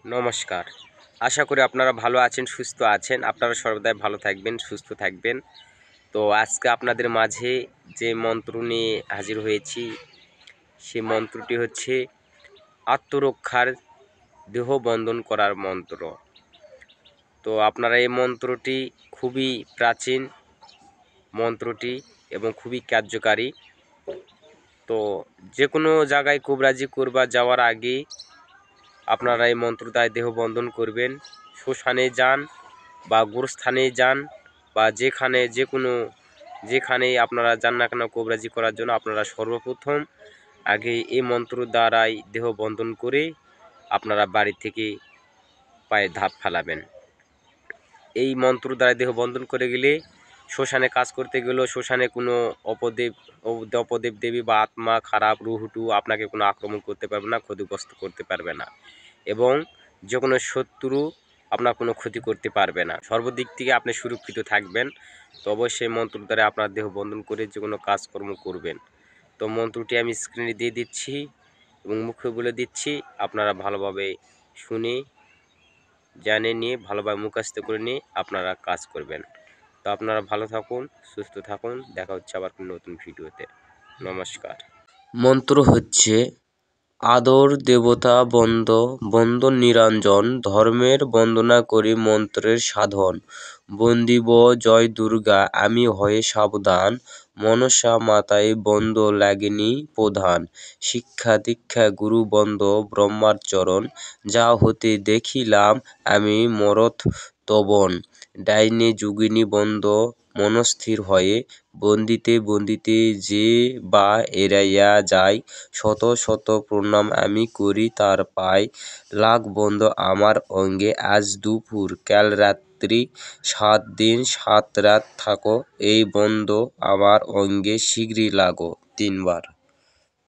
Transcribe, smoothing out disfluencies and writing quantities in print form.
নমস্কার। আশা করি আপনারা ভালো আছেন, সুস্থ আছেন। আপনারা সর্বদাই ভালো থাকবেন, সুস্থ থাকবেন। তো আজকে আপনাদের মাঝে যে মন্ত্র নিয়ে হাজির হয়েছি, সেই মন্ত্রটি হচ্ছে আত্মরক্ষার দেহ বন্ধন করার মন্ত্র। তো আপনারা এই মন্ত্রটি খুবই প্রাচীন মন্ত্রটি এবং খুবই কার্যকারী। তো যে কোনো জায়গায় কবিরাজি করবার যাওয়ার আগে আপনারা এই মন্ত্র দ্বারা দেহ বন্ধন করবেন। শ্মশানে যান বা গোরস্থানে যান বা যেখানেই আপনারা যান না কেন কবিরাজি করার জন্য, আপনারা সর্বপ্রথম আগে এই মন্ত্র দ্বারাই দেহ বন্ধন করে আপনারা বাড়ি থেকে পায়ে ধাপ ফেলাবেন। এই মন্ত্র দ্বারা দেহ বন্ধন করে গেলে শ্মশানে কাজ করতে গেলেও শ্মশানে কোনো অপদেব দেবী বা আত্মা খারাপ রুহুটু আপনাকে কোনো আক্রমণ করতে পারবে না, ক্ষতিগ্রস্ত করতে পারবে না, এবং যে কোনো শত্রু আপনার কোনো ক্ষতি করতে পারবে না। সর্বদিক থেকে আপনি সুরক্ষিত থাকবেন। তো অবশ্যই মন্ত্র দ্বারা আপনার দেহ বন্ধন করে যে কোনো কাজকর্ম করবেন। তো মন্ত্রটি আমি স্ক্রিনে দিয়ে দিচ্ছি এবং মুখে বলে দিচ্ছি, আপনারা ভালোভাবে শুনে জেনে নিয়ে ভালোভাবে মুখস্থ করে নিয়ে আপনারা কাজ করবেন। তো আপনারা ভালো থাকুন, সুস্থ থাকুন। দেখা হচ্ছে আবার কোনো নতুন ভিডিওতে। নমস্কার। মন্ত্র হচ্ছে আদর দেবতা বন্দন নিরঞ্জন, ধর্মের বন্দনা করি মন্ত্রের সাধন। বন্দিব জয় দুর্গা আমি হয়ে সাবধান, মনসা মাতায় বন্দ লাগেনি প্রধান। শিক্ষা দীক্ষা গুরু বন্দ ব্রহ্মার চরণ, যা হতে দেখিলাম আমি মরত তবন। ডাইনে যোগিনী বন্দ মনস্থির হয়ে, বন্দিতে বন্দিতে যে বা এড়াইয়া যায়। শত শত প্রণাম আমি করি তার পায়, লাখ বন্ধ আমার অঙ্গে আজ দুপুর কাল রাত্রি। 7 দিন 7 রাত থাকো এই বন্ধ আমার অঙ্গে শীঘ্রই লাগো 3 বার।